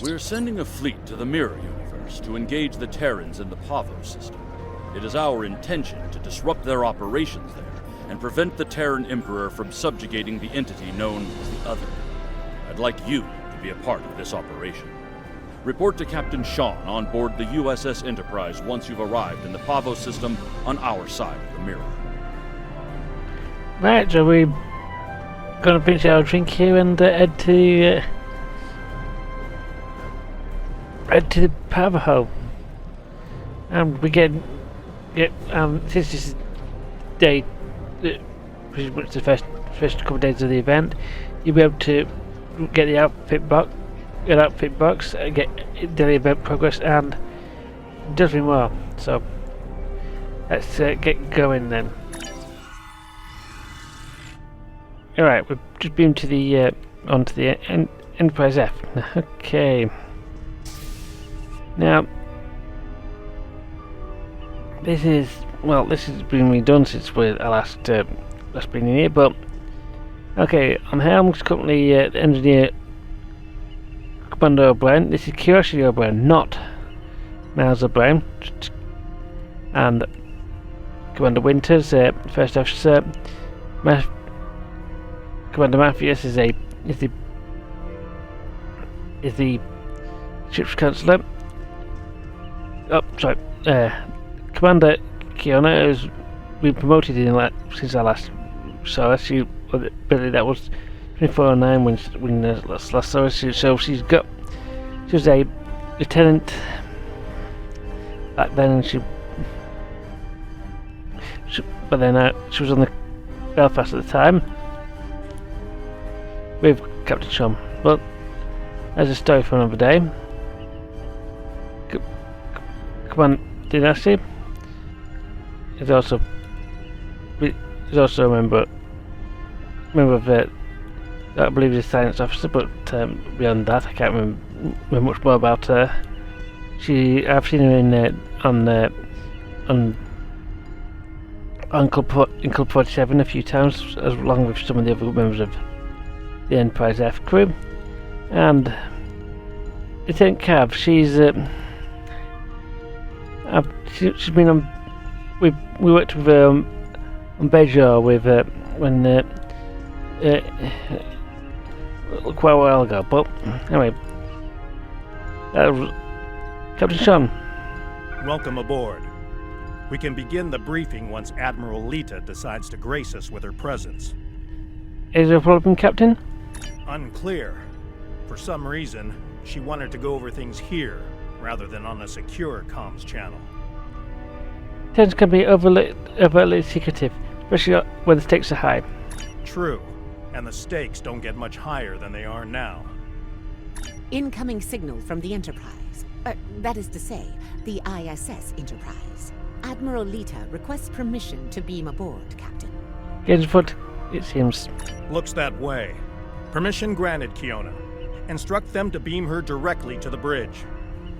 We're sending a fleet to the Mirror Universe to engage the Terrans in the Pavo system. It is our intention to disrupt their operations there and prevent the Terran Emperor from subjugating the entity known as the Other. I'd like you to be a part of this operation. Report to Captain Sean on board the USS Enterprise once you've arrived in the Pavo system on our side of the mirror. Right, so we're gonna finish our drink here and head to the Pavo. And we get since this is day pretty much the first couple of days of the event, you'll be able to get the outfit box, get daily event progress, and it does really well. So let's get going then. Alright, we've just been to the onto the Enterprise F. Okay. Now this has been redone since we last been in here, but okay, I'm helmed currently engineer Commander O'Brien. This is Curiosity O'Brien, not Miles O'Brien. And Commander Winters, first officer. Commander Matthews is the ship's counselor. Oh, sorry. Commander Kiona has been promoted since I last saw her. That was 2409 when last saw her. So she was a lieutenant back then, and she was on the Belfast at the time with Captain Sean. But there's a story for another day. Commander Dynasty is also a member of the, I believe he's a science officer, but beyond that I can't remember much more about her. I've seen her on Club 47 a few times, along with some of the other members of the Enterprise F crew. And Lieutenant Cav, she's been on. We worked with her on Bejor with quite a while ago. But anyway, Captain Sean. Welcome aboard. We can begin the briefing once Admiral Lita decides to grace us with her presence. Is there a problem, Captain? Unclear. For some reason, she wanted to go over things here rather than on a secure comms channel. Things can be overly secretive, especially when the stakes are high. True, and the stakes don't get much higher than they are now. Incoming signal from the Enterprise. That is to say, the ISS Enterprise. Admiral Lita requests permission to beam aboard, Captain. Gainsford, it seems. Looks that way. Permission granted, Kiona. Instruct them to beam her directly to the bridge.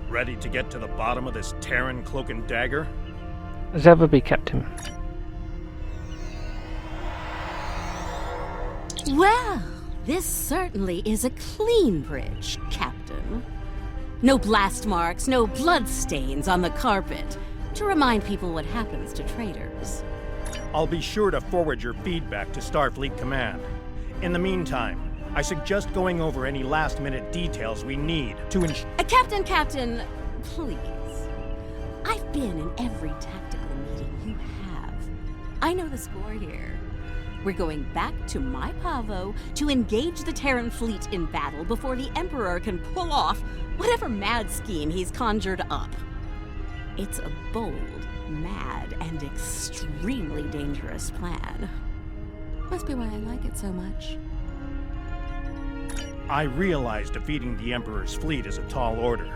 Ready to get to the bottom of this Terran cloak and dagger? As ever be, Captain. Well, this certainly is a clean bridge, Captain. No blast marks, no blood stains on the carpet, to remind people what happens to traitors. I'll be sure to forward your feedback to Starfleet Command. In the meantime, I suggest going over any last-minute details we need to ensure... Captain, please. I've been in every tactical meeting you have. I know the score here. We're going back to my Pavo to engage the Terran fleet in battle before the Emperor can pull off whatever mad scheme he's conjured up. It's a bold, mad, and extremely dangerous plan. Must be why I like it so much. I realize defeating the Emperor's fleet is a tall order,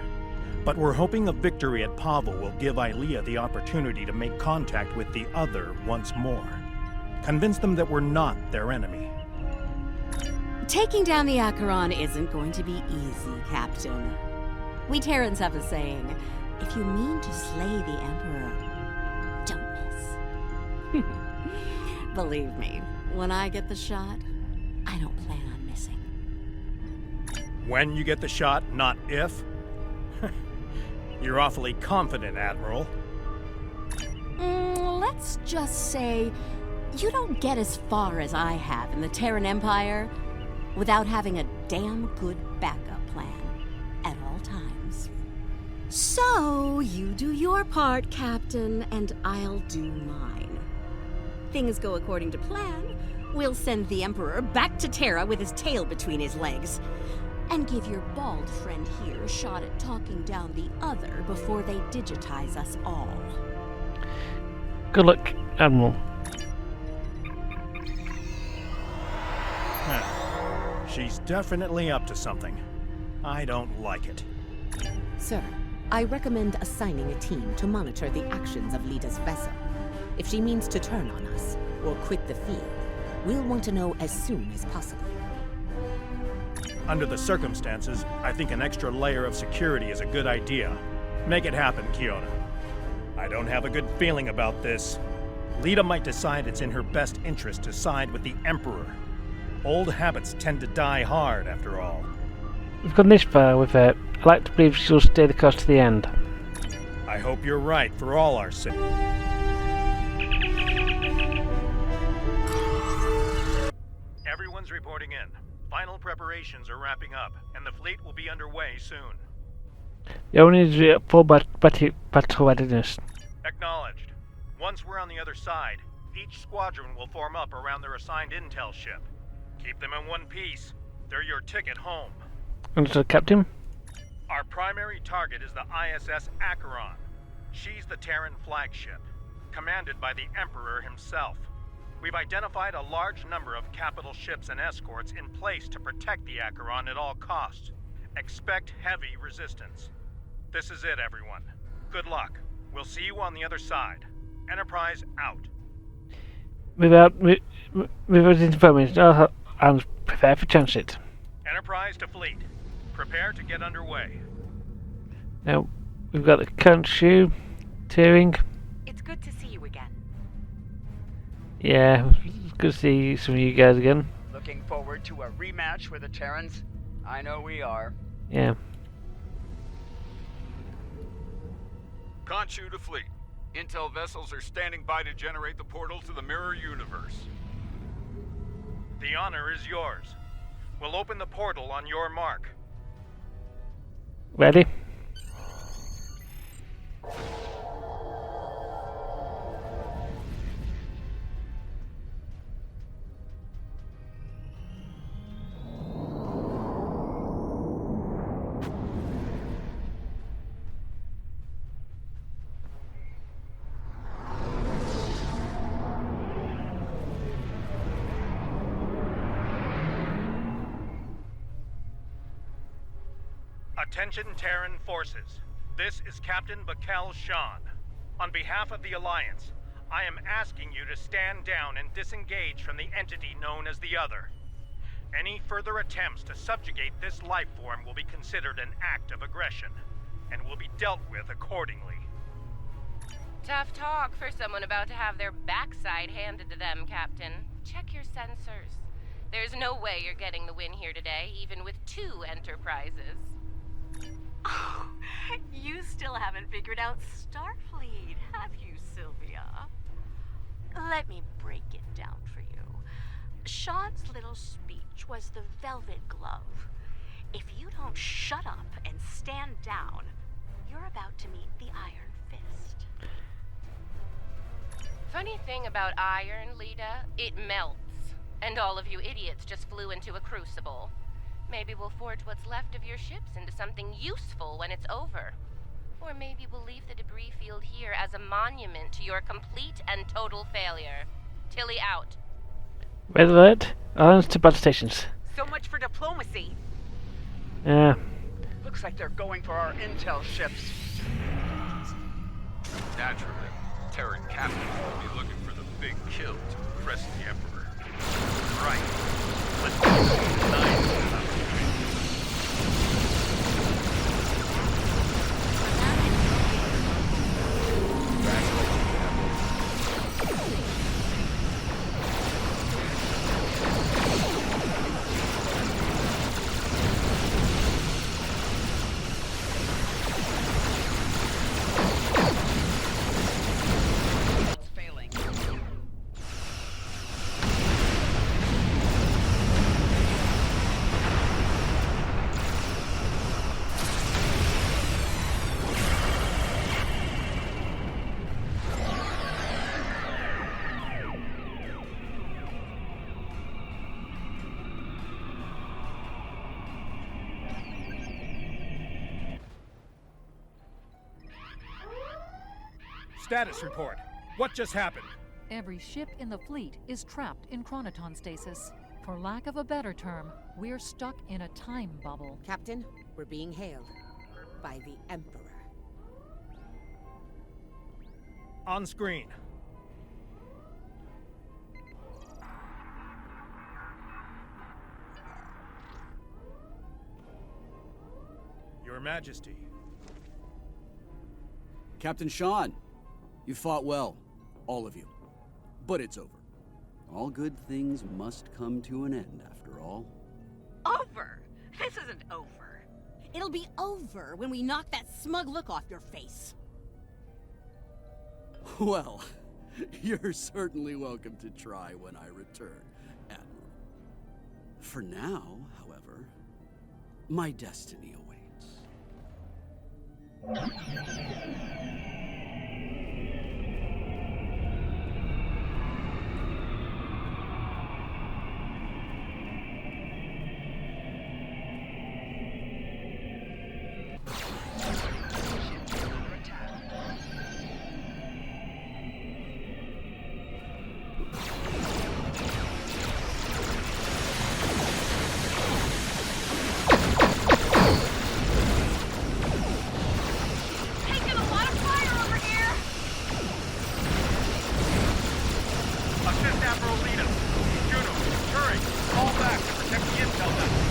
but we're hoping a victory at Pavo will give Ilea the opportunity to make contact with the Other once more. Convince them that we're not their enemy. Taking down the Acheron isn't going to be easy, Captain. We Terrans have a saying, if you mean to slay the Emperor, don't miss. Believe me, when I get the shot, I don't plan on missing. when you get the shot, not if? You're awfully confident, Admiral. Let's just say you don't get as far as I have in the Terran Empire without having a damn good backup plan at all times. So, you do your part, Captain, and I'll do mine. Things go according to plan. We'll send the Emperor back to Terra with his tail between his legs, and give your bald friend here a shot at talking down the other before they digitize us all. Good luck, Admiral. She's definitely up to something. I don't like it. Sir, I recommend assigning a team to monitor the actions of Lida's vessel. If she means to turn on us, or quit the field, we'll want to know as soon as possible. Under the circumstances, I think an extra layer of security is a good idea. Make it happen, Kiona. I don't have a good feeling about this. Lida might decide it's in her best interest to side with the Emperor. Old habits tend to die hard, after all. We've gone this far with her. I like to believe she'll stay the course to the end. I hope you're right for all our sake. Everyone's reporting in. Final preparations are wrapping up, and the fleet will be underway soon. The only is full battle readiness. Acknowledged. Once we're on the other side, each squadron will form up around their assigned intel ship. Keep them in one piece. They're your ticket home. Understood, Captain. Our primary target is the ISS Acheron. She's the Terran flagship, commanded by the Emperor himself. We've identified a large number of capital ships and escorts in place to protect the Acheron at all costs. Expect heavy resistance. This is it, everyone. Good luck. We'll see you on the other side. Enterprise out. Without information, I'm prepared for transit. Enterprise to fleet. Prepare to get underway. Now, we've got the Kanchu, Tearing. It's good to see you again. Yeah, it's good to see some of you guys again. Looking forward to a rematch with the Terrans? I know we are. Yeah. Conchu to fleet. Intel vessels are standing by to generate the portal to the mirror universe. The honor is yours. We'll open the portal on your mark. Ready? Attention Terran forces. This is Captain Bakel Shan. On behalf of the Alliance, I am asking you to stand down and disengage from the entity known as the Other. Any further attempts to subjugate this life form will be considered an act of aggression, and will be dealt with accordingly. Tough talk for someone about to have their backside handed to them, Captain. Check your sensors. There's no way you're getting the win here today, even with 2 Enterprises. Oh, you still haven't figured out Starfleet, have you, Sylvia? Let me break it down for you. Sean's little speech was the velvet glove. If you don't shut up and stand down, you're about to meet the Iron Fist. Funny thing about iron, Lida, it melts. And all of you idiots just flew into a crucible. Maybe we'll forge what's left of your ships into something useful when it's over. Or maybe we'll leave the debris field here as a monument to your complete and total failure. Tilly out. Red alert. Islands to battle stations. So much for diplomacy. Yeah. Looks like they're going for our intel ships. Naturally, Terran captains will be looking for the big kill to impress the Emperor. Right. Let's go. Nice. Status report. What just happened? Every ship in the fleet is trapped in chronoton stasis. For lack of a better term, we're stuck in a time bubble. Captain, we're being hailed by the Emperor. On screen. Your Majesty. Captain Sean, you fought well, all of you. But it's over. All good things must come to an end, after all. Over? This isn't over. It'll be over when we knock that smug look off your face. Well, you're certainly welcome to try when I return, Admiral. For now, however, my destiny awaits. Taking a lot of fire over here! Assist Admiral Lita. Juno, Turing, fall back to protect the intel network.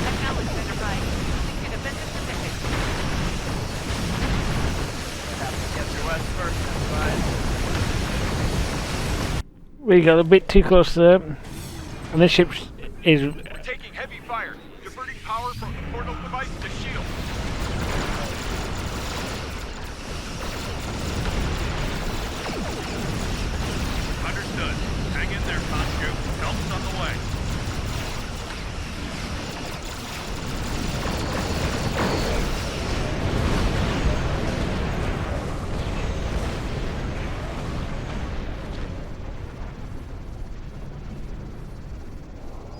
Acknowledge, Enterprise. Moving to defensive position. Have to get to us first, Enterprise. We got a bit too close there. And this ship is... We're taking heavy fire, diverting power from the portal device to shield. Understood. Hang in there, Conchu. Help's on the way.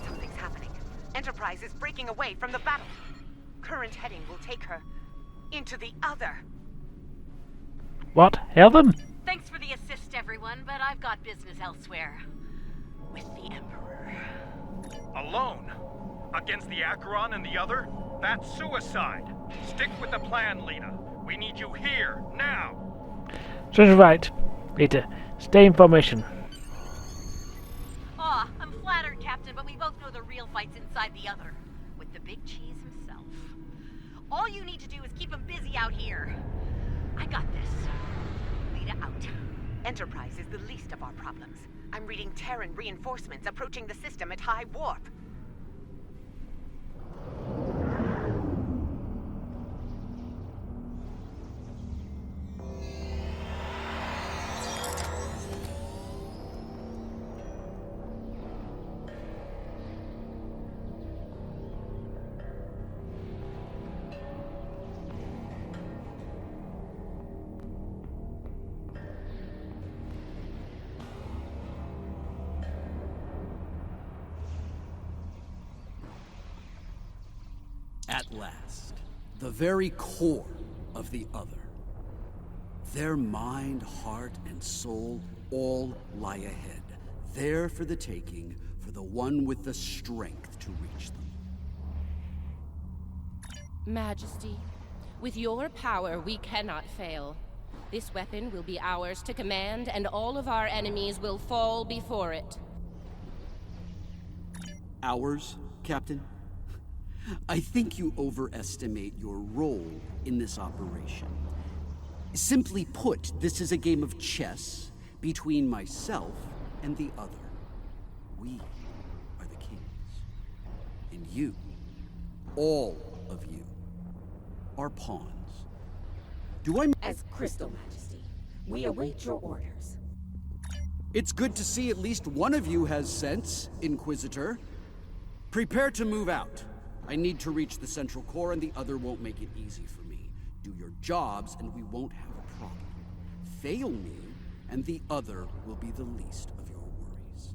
Something's happening. Enterprise is breaking away from the battle. Current heading will take her into the other. What? Hail them? Thanks for the assist, everyone, but I've got business elsewhere. With the Emperor. Alone? Against the Acheron and the other? That's suicide. Stick with the plan, Lita. We need you here, now. Just right. Peter, stay in formation. Aw, I'm flattered, Captain, but we both know the real fight's inside the other. With the big cheese himself. All you need to do is keep him busy out here. I got this. Lita out. Enterprise is the least of our problems. I'm reading Terran reinforcements approaching the system at high warp. At last, the very core of the other. Their mind, heart, and soul all lie ahead, there for the taking, for the one with the strength to reach them. Majesty, with your power, we cannot fail. This weapon will be ours to command, and all of our enemies will fall before it. Ours, Captain? I think you overestimate your role in this operation. Simply put, this is a game of chess between myself and the other. We are the kings. And you, all of you, are pawns. Do I... As Crystal Majesty, we await your orders. It's good to see at least one of you has sense, Inquisitor. Prepare to move out. I need to reach the central core, and the other won't make it easy for me. Do your jobs, and we won't have a problem. Fail me, and the other will be the least of your worries.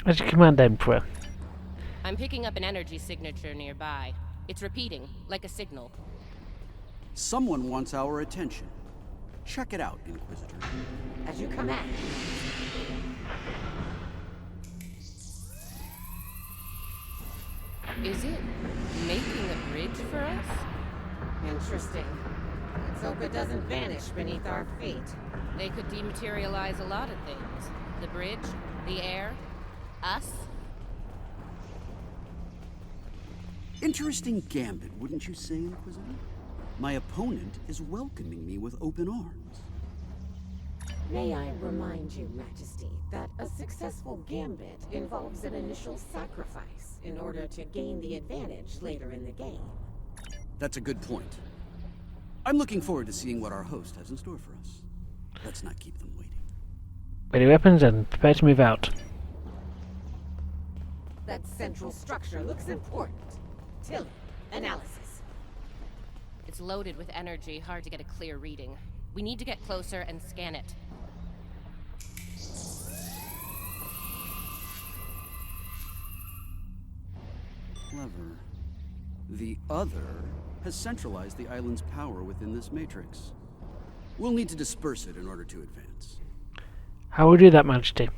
As you command, Emperor. I'm picking up an energy signature nearby. It's repeating, like a signal. Someone wants our attention. Check it out, Inquisitor. As you command. Is it making a bridge for us? Interesting. Let's hope it doesn't vanish beneath our feet. They could dematerialize a lot of things. The bridge, the air, us. Interesting gambit, wouldn't you say, Inquisitor? My opponent is welcoming me with open arms. May I remind you, Majesty, that a successful gambit involves an initial sacrifice in order to gain the advantage later in the game. That's a good point. I'm looking forward to seeing what our host has in store for us. Let's not keep them waiting. Ready weapons and prepare to move out. That central structure looks important. Tilly, analysis. It's loaded with energy, hard to get a clear reading. We need to get closer and scan it. Clever. The Other has centralized the island's power within this matrix. We'll need to disperse it in order to advance. How will we do that, Majesty?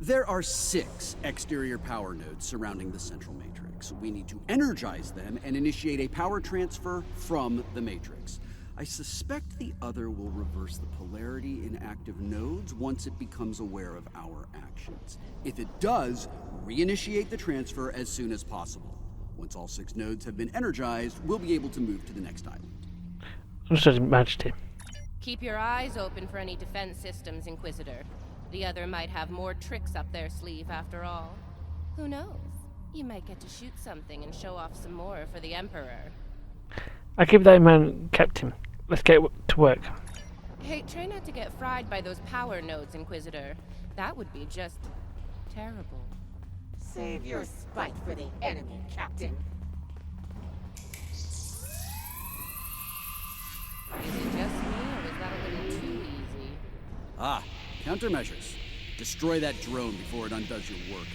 There are 6 exterior power nodes surrounding the central matrix. We need to energize them and initiate a power transfer from the matrix. I suspect the Other will reverse the polarity in active nodes once it becomes aware of our actions. If it does, reinitiate the transfer as soon as possible. Once all 6 nodes have been energized, we'll be able to move to the next island. Understood, Majesty. Keep your eyes open for any defense systems, Inquisitor. The Other might have more tricks up their sleeve after all. Who knows? You might get to shoot something and show off some more for the Emperor. I keep that in mind, Captain. Let's get to work. Hey, try not to get fried by those power nodes, Inquisitor. That would be just terrible. Save your spite for the enemy, Captain. Is it just me, or was that a little too easy? Ah, countermeasures. Destroy that drone before it undoes your work.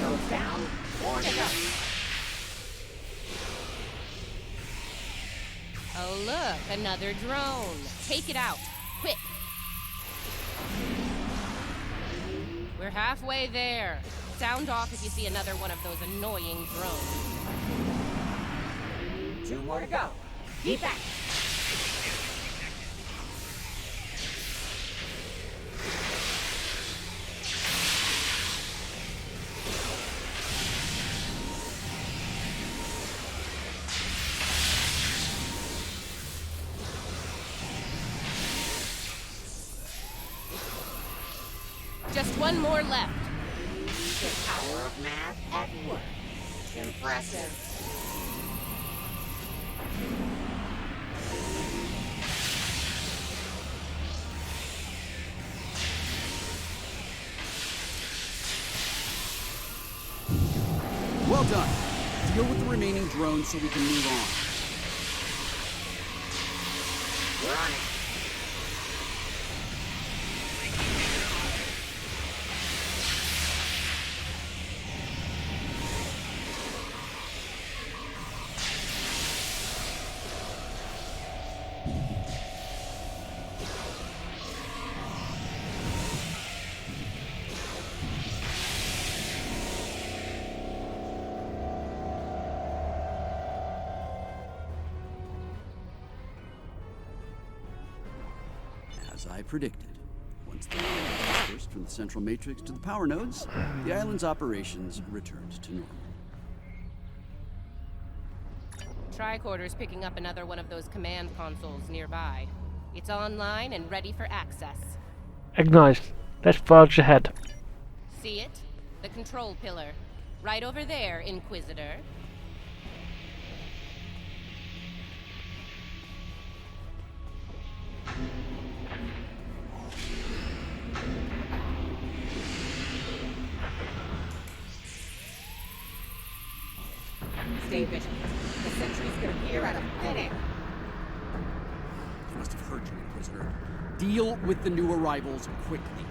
Goes down, 4 to go. Oh look, another drone. Take it out, quick. We're halfway there. Sound off if you see another one of those annoying drones. 2 more to go. Keep back. Just one more left. The power of math at work. Impressive. Well done. Deal with the remaining drones so we can move on. We're on it. As I predicted, once the island dispersed from the central matrix to the power nodes, the island's operations returned to normal. Tricorder's picking up another one of those command consoles nearby. It's online and ready for access. Acknowledged. Let's forge ahead. See it? The control pillar. Right over there, Inquisitor. Stay vigilant. The sentry's gonna appear out of thin air. must have hurt you, Inquisitor. Deal with the new arrivals quickly.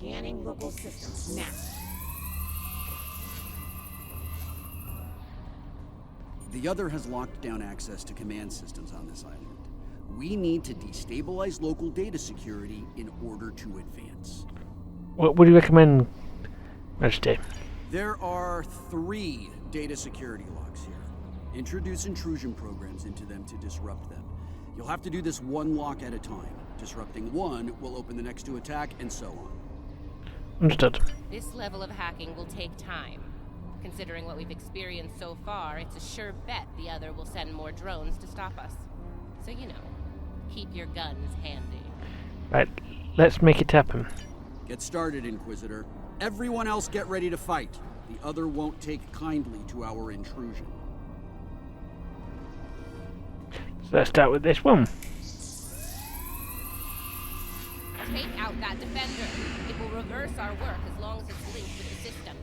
Scanning local systems now. The Other has locked down access to command systems on this island. We need to destabilize local data security in order to advance. What would you recommend, Majesty? There are 3 data security locks here. Introduce intrusion programs into them to disrupt them. You'll have to do this one lock at a time. Disrupting one will open the next to attack, and so on. Understood. This level of hacking will take time. Considering what we've experienced so far, it's a sure bet the Other will send more drones to stop us. So, you know, keep your guns handy. Right, let's make it happen. Get started, Inquisitor. Everyone else get ready to fight. The Other won't take kindly to our intrusion. So let's start with this one. Take out that defender. It will reverse our work as long as it's linked with the system.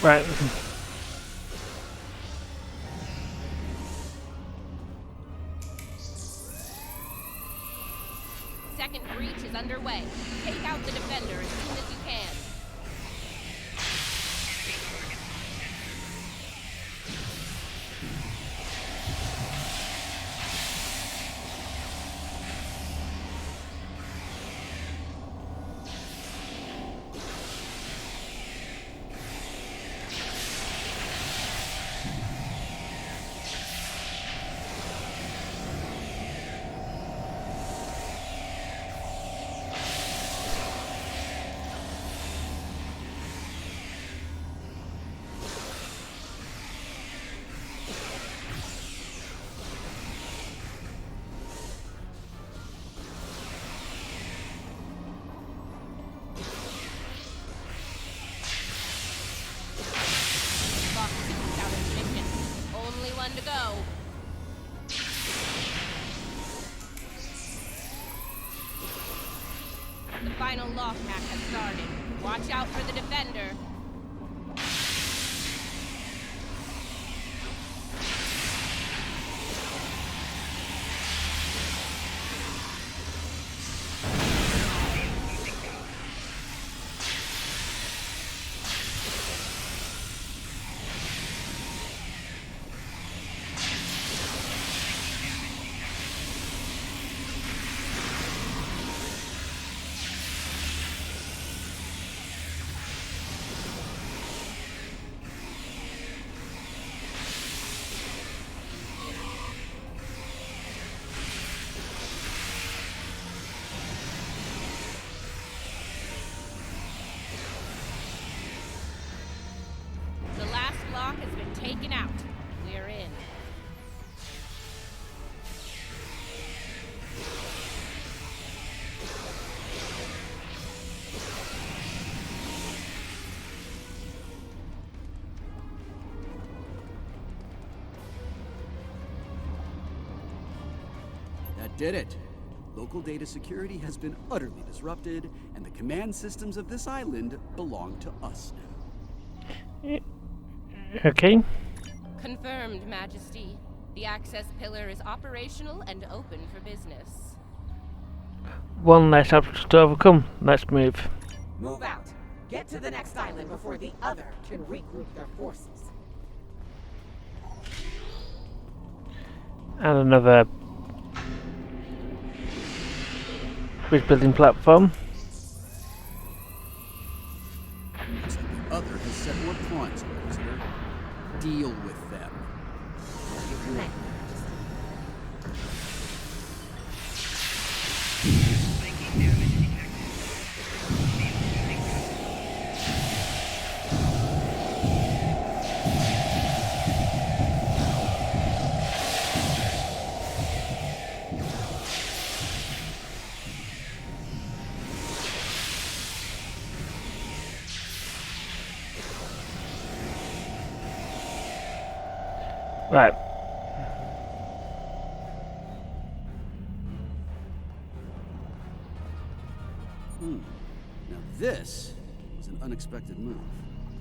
Right. Second breach is underway. Take out the defender as soon as you can. To go. The final lock hack has started. Watch out for the defender. did it. Local data security has been utterly disrupted, and the command systems of this island belong to us now. Okay. Confirmed, Majesty. The access pillar is operational and open for business. One less obstacle to overcome. Let's move. Move out. Get to the next island before the other can regroup their forces. And another bridge building platform. Looks like the other has set more pawns, Inquisitor. Deal with them. Right. Now this is an unexpected move.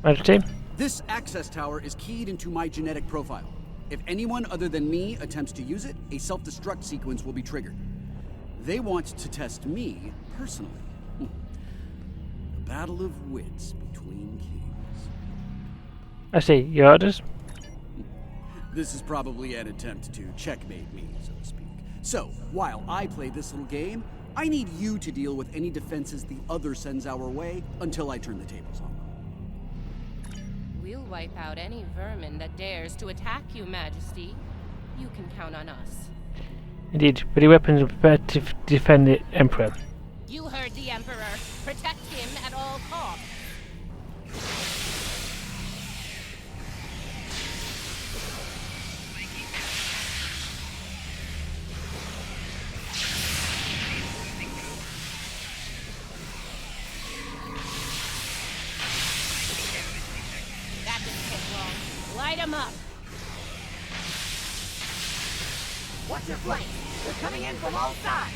Majesty. This access tower is keyed into my genetic profile. If anyone other than me attempts to use it, a self-destruct sequence will be triggered. They want to test me personally. A battle of wits between kings. I see. Your orders? This is probably an attempt to checkmate me, so to speak. So, while I play this little game, I need you to deal with any defenses the other sends our way until I turn the tables on them. We'll wipe out any vermin that dares to attack you, Majesty. You can count on us. Indeed. Ready weapons and prepare to defend the Emperor. You heard the Emperor. Protect him at all costs. That didn't take long. Light him up. Watch your flank. They're coming in from all sides.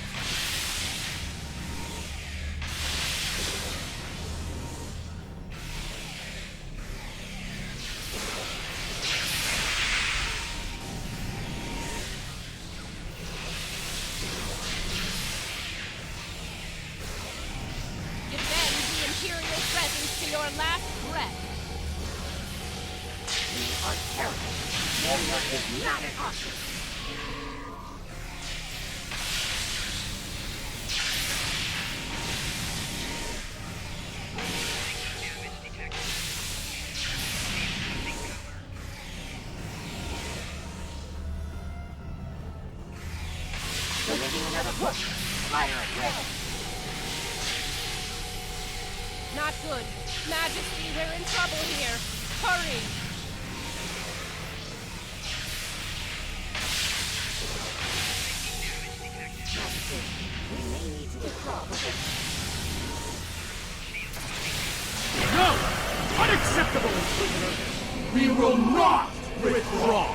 Defend the Imperial presence to your last breath. We are terrible. Failure is not an option. They're making another push. Fire at will. Not good. Majesty, we're in trouble here. Hurry! Majesty, we may need to withdraw. No! Unacceptable, Inquisitor! We will not withdraw!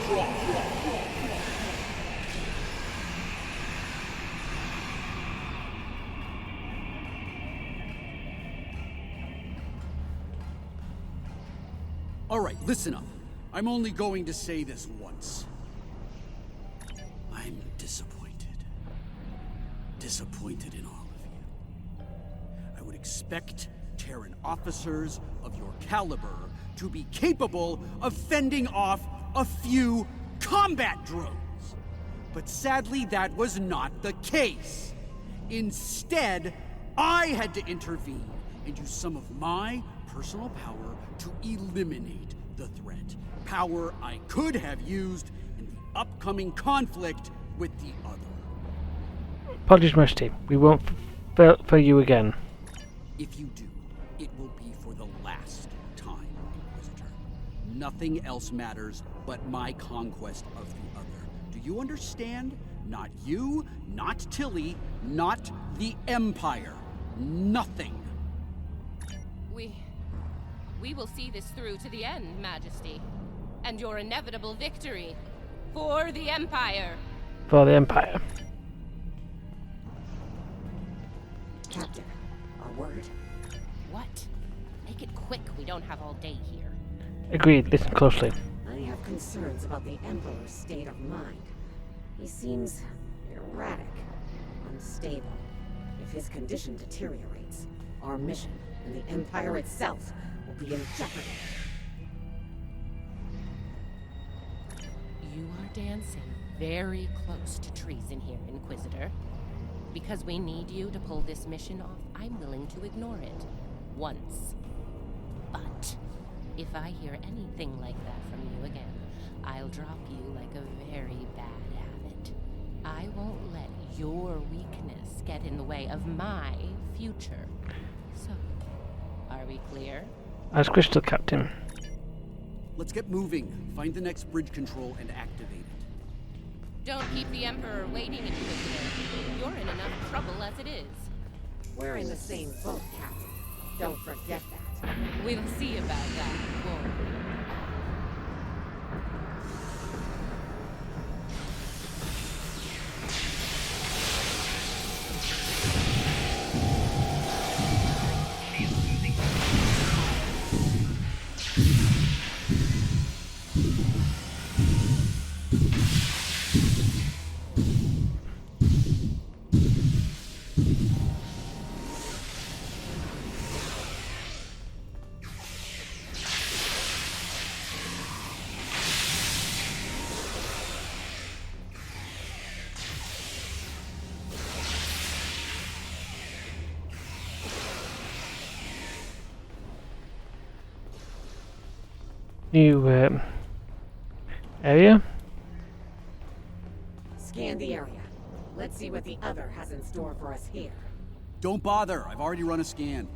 All right, listen up. I'm only going to say this once. I'm disappointed. Disappointed in all of you. I would expect Terran officers of your caliber to be capable of fending off a few combat drones. But sadly, that was not the case. Instead, I had to intervene and use some of my personal power to eliminate the threat. Power I could have used in the upcoming conflict with the other. Apologies, Majesty. We won't fail you again. If you do, it will be for the last time, Inquisitor. Nothing else matters but my conquest of the other. Do you understand? Not you, not Tilly, not the Empire. Nothing. We will see this through to the end, Majesty. And your inevitable victory. For the Empire. For the Empire. don't have all day here. Agreed. Listen closely. I have concerns about the Emperor's state of mind. He seems erratic, unstable. If his condition deteriorates, our mission and the Empire itself will be in jeopardy. You are dancing very close to treason here, Inquisitor. Because we need you to pull this mission off, I'm willing to ignore it. Once. But if I hear anything like that from you again, I'll drop you like a very bad habit. I won't let your weakness get in the way of my future. So, are we clear? As crystal, Captain. Let's get moving. Find the next bridge control and activate it. Don't keep the Emperor waiting, Inquisitor. You're in enough trouble as it is. We're in the same boat, Captain. Don't forget that. We'll see about that, won't we? New area. Scan the area. Let's see what the Other has in store for us here. Don't bother. I've already run a scan.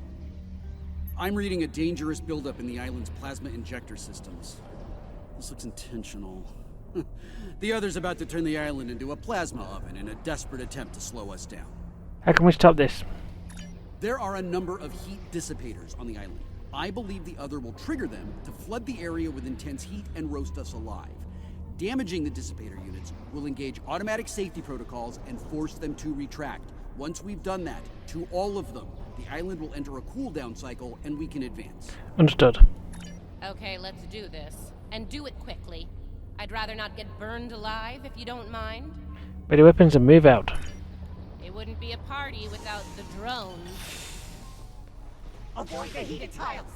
I'm reading a dangerous buildup in the island's plasma injector systems. This looks intentional. The Other's about to turn the island into a plasma oven in a desperate attempt to slow us down. How can we stop this? There are a number of heat dissipators on the island. I believe the Other will trigger them to flood the area with intense heat and roast us alive. Damaging the dissipator units will engage automatic safety protocols and force them to retract. Once we've done that, to all of them, the island will enter a cooldown cycle and we can advance. Understood. Okay, let's do this. And do it quickly. I'd rather not get burned alive, if you don't mind. Ready weapons and move out. It wouldn't be a party without the drones. Avoid the heated tiles!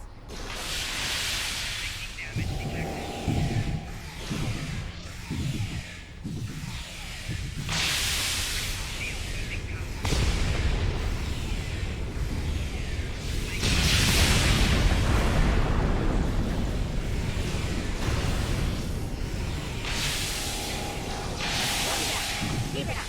Keep it up!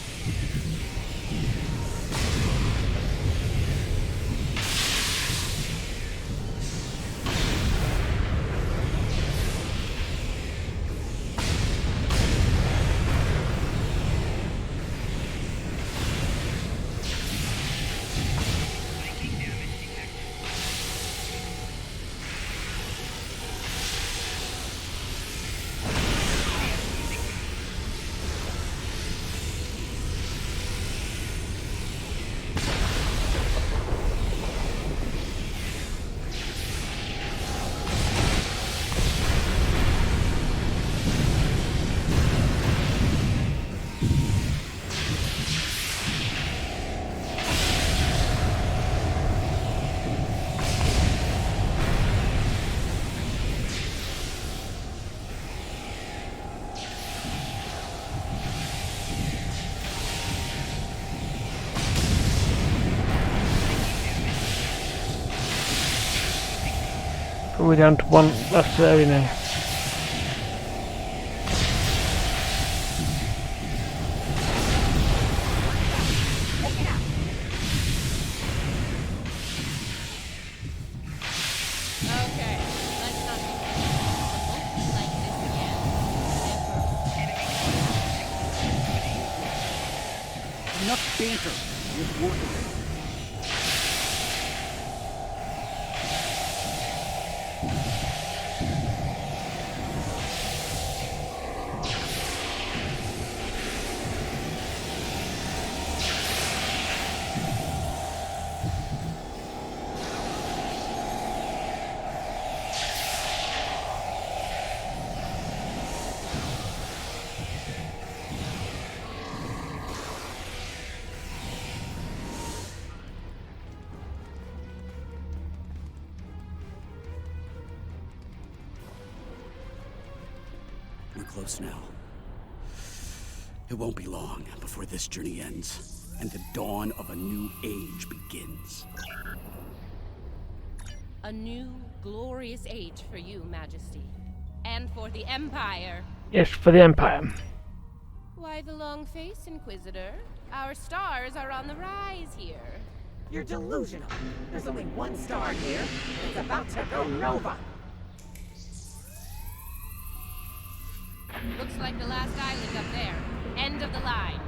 We're down to one last area now. Okay, let's not be like this again. Enough banter. We're working. close now. It won't be long before this journey ends, and the dawn of a new age begins. A new, glorious age for you, Majesty. And for the Empire. Yes, for the Empire. Why the long face, Inquisitor? Our stars are on the rise here. You're delusional. There's only one star here. It's about to go nova. Looks like the last island up there. End of the line.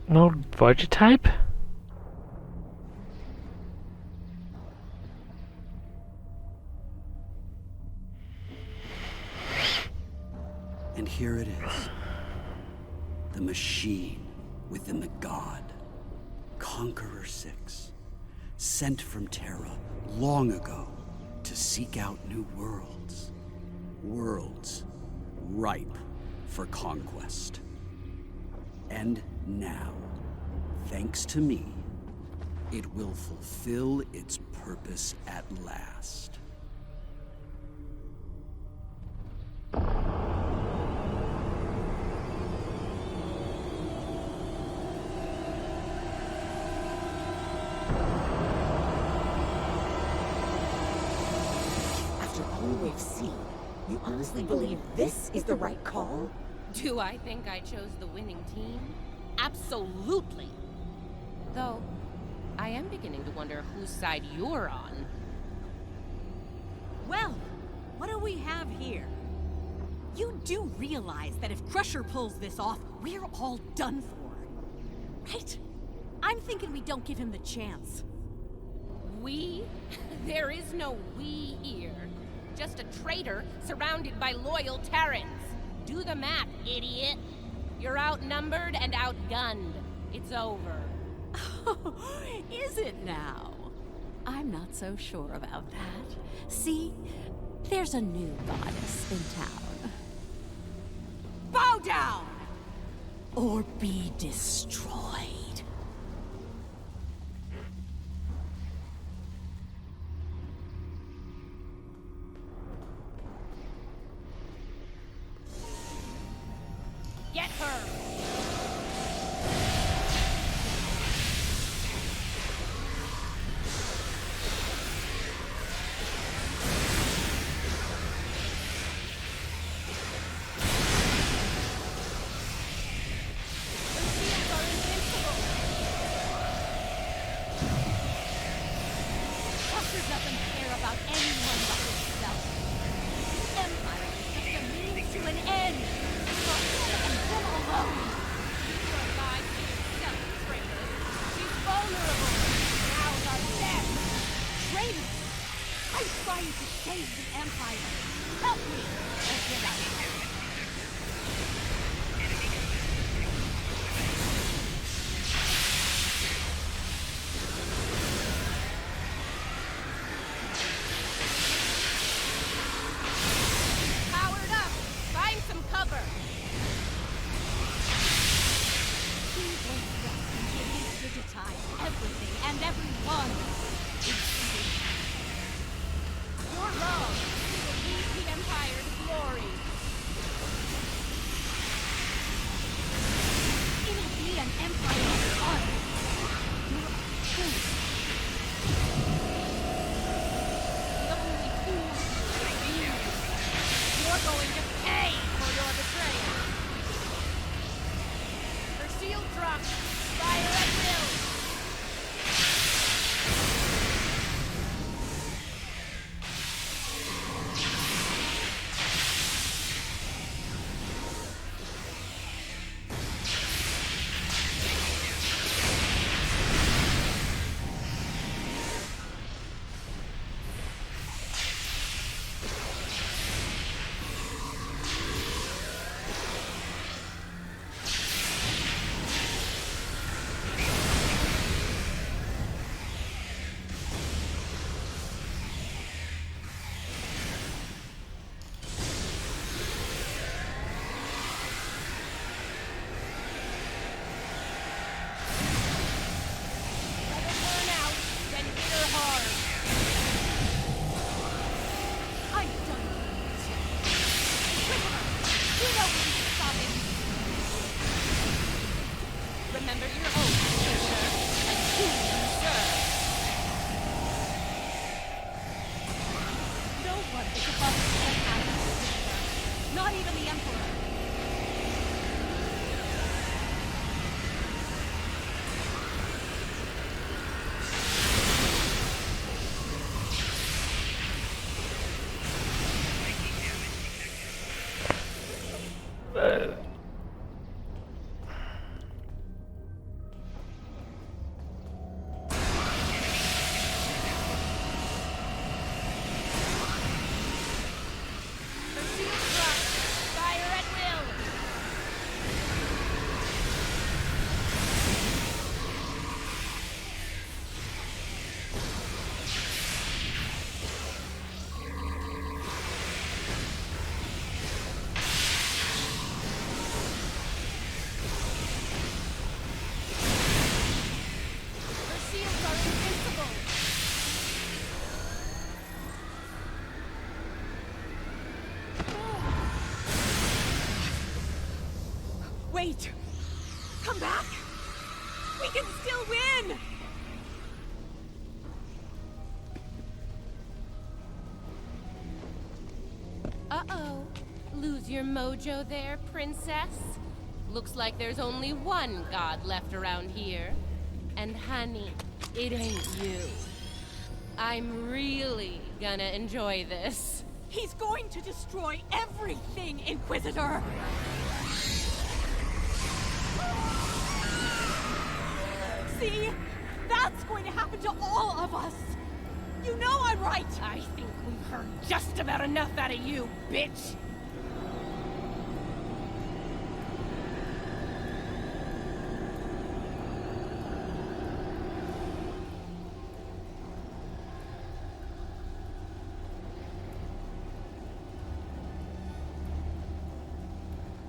No Voyager type? And here it is. The machine within the god. Conqueror 6. Sent from Terra long ago to seek out new worlds. Worlds ripe for conquest. And now, thanks to me, it will fulfill its purpose at last. After all we've seen, you honestly believe this is the right call? Do I think I chose the winning team? Absolutely. Though, I am beginning to wonder whose side you're on. Well, what do we have here? You do realize that if Crusher pulls this off, we're all done for, right? I'm thinking we don't give him the chance. We? There is no we here. Just a traitor surrounded by loyal Terrans. Do the math, idiot. You're outnumbered and outgunned. It's over. Is it now? I'm not so sure about that. See, there's a new goddess in town. Bow down! Or be destroyed. Get her! Crusher doesn't care about anyone but himself. The Empire is just a means to an end. For him and him alone. going to pay for your betrayal. Her shield dropped. Fire at will. Remember your oath, sister, and who you serve. No one is above the Empire, not even the Emperor. Wait! Come back! We can still win! Uh-oh. Lose your mojo there, princess? Looks like there's only one god left around here. And honey, it ain't you. I'm really gonna enjoy this. He's going to destroy everything, Inquisitor! See? That's going to happen to all of us! You know I'm right! I think we've heard just about enough out of you, bitch!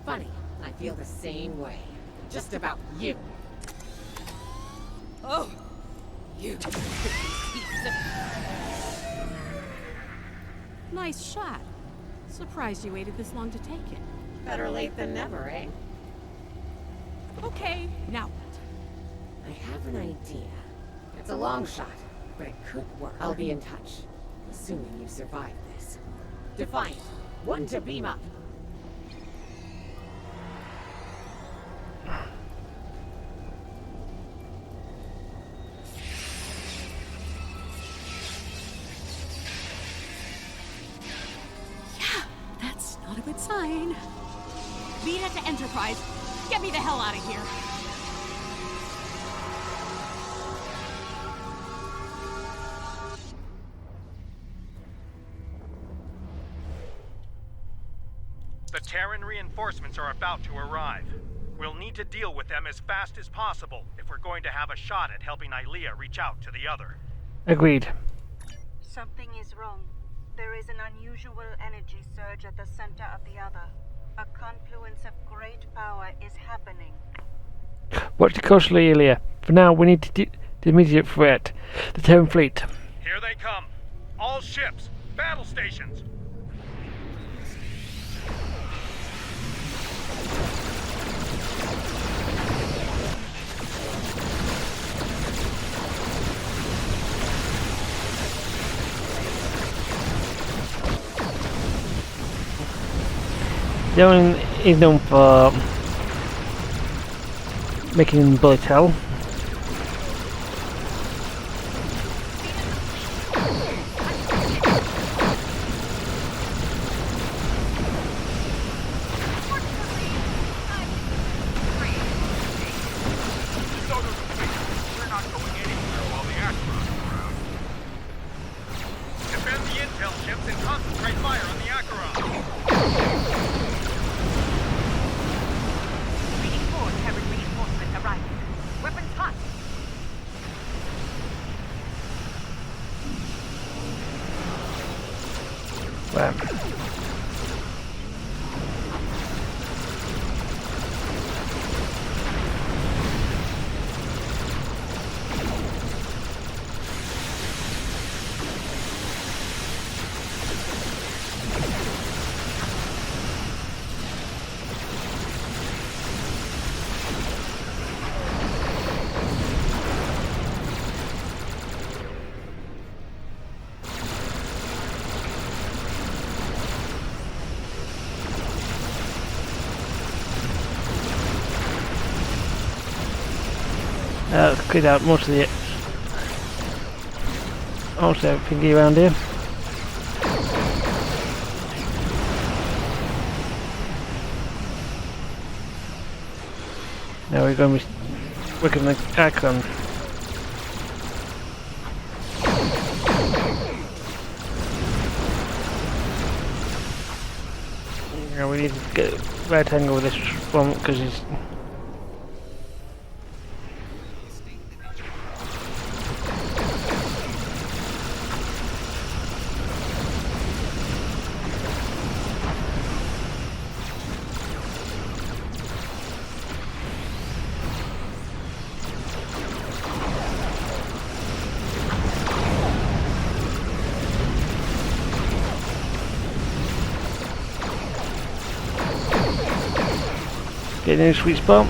Funny, I feel the same way. Just about you. Oh! You Nice shot. Surprised you waited this long to take it. Better late than never, eh? Okay, now what? I have an idea. It's a long shot, but it could work. I'll be in touch, assuming you survive this. Defiant, one to beam up. That's not a good sign. Lead it to Enterprise. Get me the hell out of here. The Terran reinforcements are about to arrive. We'll need to deal with them as fast as possible if we're going to have a shot at helping Ilea reach out to the Other. Agreed. Something is wrong. There is an unusual energy surge at the center of the Other. A confluence of great power is happening. Watch closely, Ilea. For now, we need to the immediate threat. The Terran fleet. Here they come. All ships, battle stations. The one is known for making bullet hell. We're not going anywhere while the Acheron's around. Defend the intel ships and concentrate fire on the Acheron. Reading 4, Terran reinforcements arriving. Weapons hot. Right. Cleared out most of the almost everything around here. Now we're going to be working on the Acheron. Now we need to get a right angle with this one because he's getting in a sweet spot.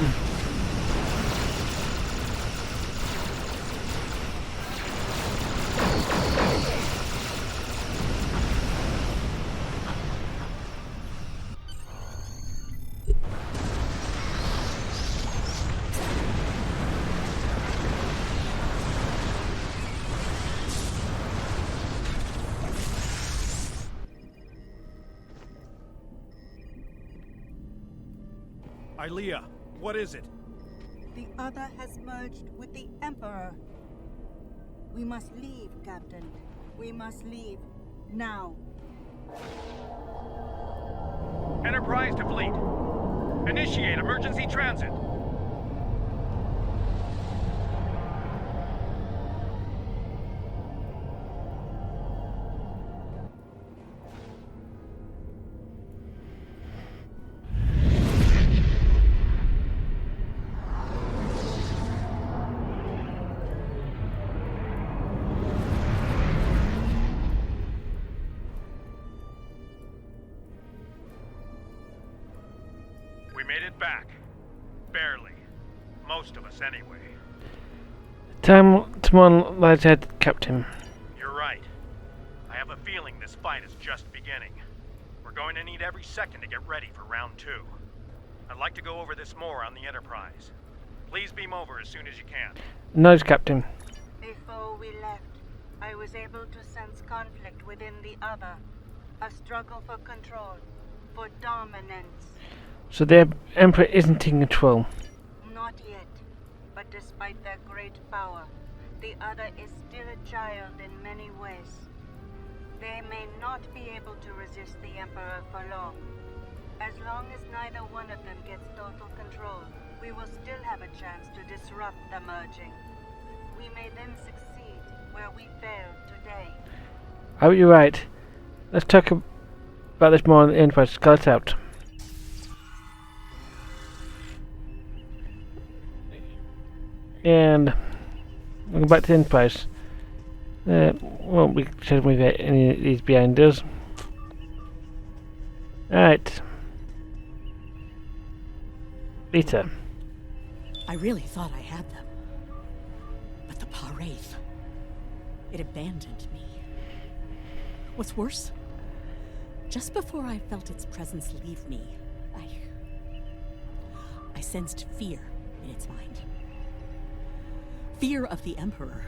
Ilea, what is it? The Other has merged with the Emperor. We must leave, Captain. We must leave. Now. Enterprise to fleet. Initiate emergency transit. We made it back. Barely. Most of us, anyway. Time tomorrow lies ahead, Captain. You're right. I have a feeling this fight is just beginning. We're going to need every second to get ready for round 2. I'd like to go over this more on the Enterprise. Please beam over as soon as you can. Noise, Captain. Before we left, I was able to sense conflict within the Other. A struggle for control, for dominance. So the Emperor isn't in control. Not yet, but despite their great power, the Other is still a child in many ways. They may not be able to resist the Emperor for long. As long as neither one of them gets total control, we will still have a chance to disrupt the merging. We may then succeed where we failed today. Oh, you're right. Let's talk about this more on the Enterprise. Call it out. And we'll go back to the Enterprise. Won't be sharing with any of these behind us. Alright. Lita. I really thought I had them. But the Wraith, it abandoned me. What's worse, just before I felt its presence leave me, I sensed fear in its mind. Fear of the Emperor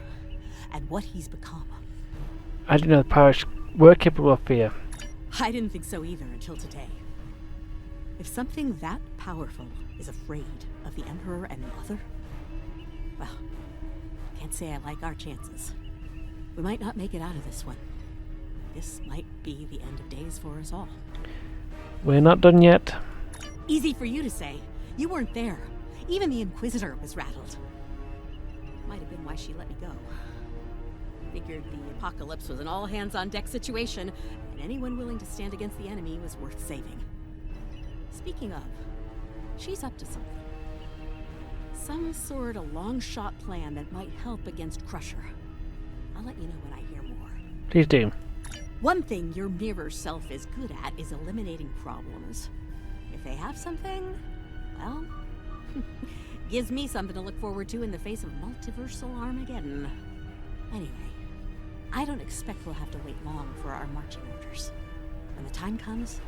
and what he's become. I didn't know the pirates were capable of fear. I didn't think so either until today. If something that powerful is afraid of the Emperor and the Other, well, can't say I like our chances. We might not make it out of this one. This might be the end of days for us all. We're not done yet. Easy for you to say. You weren't there. Even the Inquisitor was rattled. Might have been why she let me go. Figured the apocalypse was an all-hands-on-deck situation, and anyone willing to stand against the enemy was worth saving. Speaking of, she's up to something. Some sort of long-shot plan that might help against Crusher. I'll let you know when I hear more. Please do. One thing your mirror self is good at is eliminating problems. If they have something, well, gives me something to look forward to in the face of multiversal Armageddon. Anyway, I don't expect we'll have to wait long for our marching orders. When the time comes,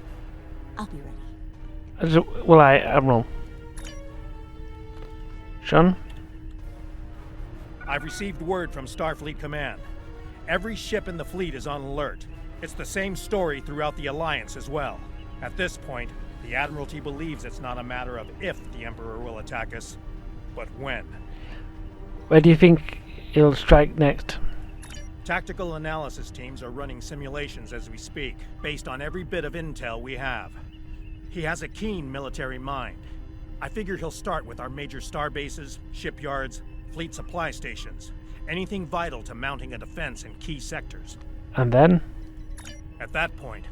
I'll be ready. Well, Admiral. Sean? I've received word from Starfleet Command. Every ship in the fleet is on alert. It's the same story throughout the Alliance as well. At this point, the Admiralty believes it's not a matter of if the Emperor will attack us, but when. Where do you think he'll strike next? Tactical analysis teams are running simulations as we speak, based on every bit of intel we have. He has a keen military mind. I figure he'll start with our major star bases, shipyards, fleet supply stations, anything vital to mounting a defense in key sectors. And then? At that point,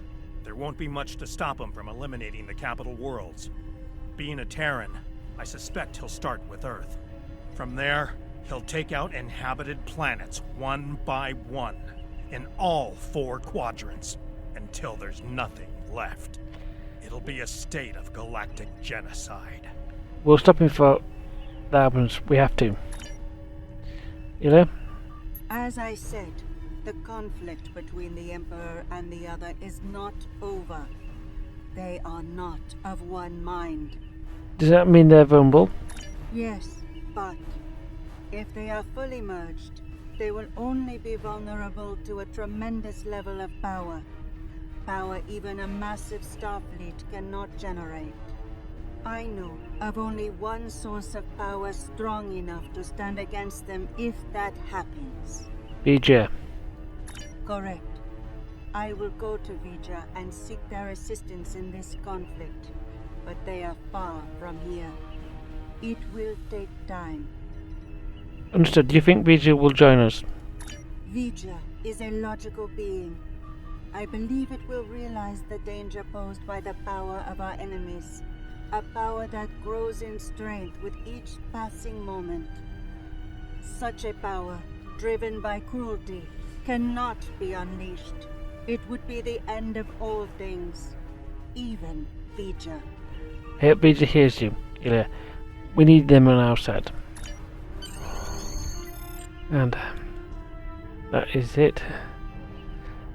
there won't be much to stop him from eliminating the capital worlds. Being a Terran, I suspect he'll start with Earth. From there, he'll take out inhabited planets one by one, in all 4 quadrants, until there's nothing left. It'll be a state of galactic genocide. We'll stop him for the happens. We have to. Ilya? As I said, the conflict between the Emperor and the Other is not over. They are not of one mind. Does that mean they're vulnerable? Yes, but if they are fully merged, they will only be vulnerable to a tremendous level of power. Power even a massive Starfleet cannot generate. I know of only one source of power strong enough to stand against them if that happens. Vija. Correct. I will go to Vija and seek their assistance in this conflict, but they are far from here. It will take time. Understood. Do you think Vija will join us? Vija is a logical being. I believe it will realize the danger posed by the power of our enemies. A power that grows in strength with each passing moment. Such a power, driven by cruelty, cannot be unleashed. It would be the end of all things, even Vija. I hope Vija hears you, Ilya. We need them on our side. And that is it.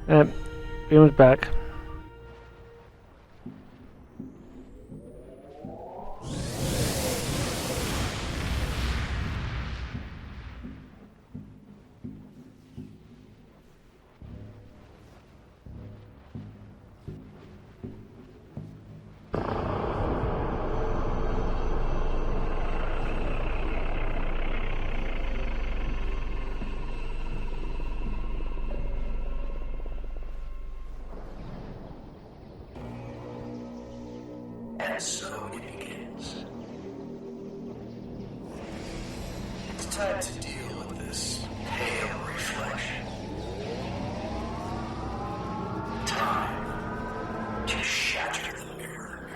Everyone's back. And so it begins. It's time to deal with this pale reflection. Time to shatter the mirror.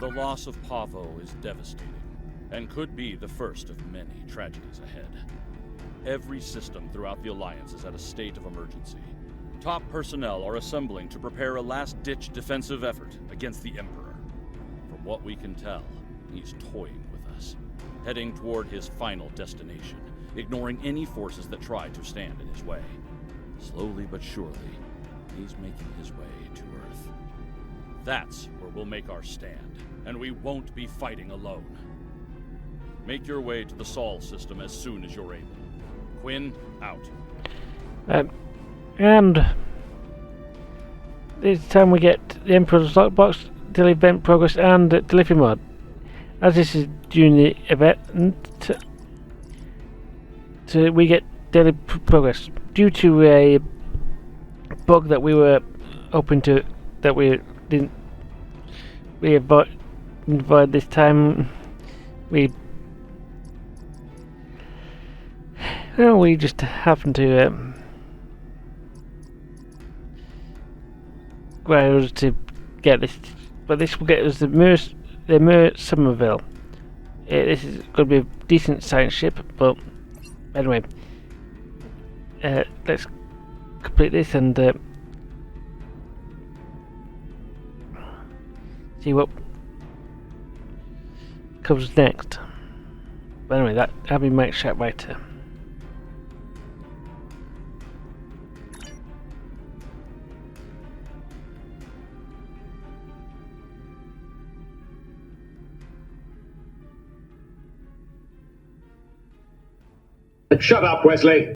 The loss of Pavo is devastating, and could be the first of many tragedies ahead. Every system throughout the Alliance is at a state of emergency. Top personnel are assembling to prepare a last-ditch defensive effort against the Emperor. From what we can tell, he's toying with us, heading toward his final destination, ignoring any forces that try to stand in his way. Slowly but surely, he's making his way to Earth. That's where we'll make our stand, and we won't be fighting alone. Make your way to the Sol system as soon as you're able. Quinn, out. And this time we get the Emperor's Lockbox, daily event progress, and delivery mode. As this is during the event, we get daily progress. Due to a bug that we were hoping to, that we didn't, we avoid this time, we just happened to ground to get this, but this will get us the Mir Somerville. This is going to be a decent science ship, but anyway, let's complete this and see what comes next. But anyway, that'll be Mike Sharpwriter. Shut up, Wesley.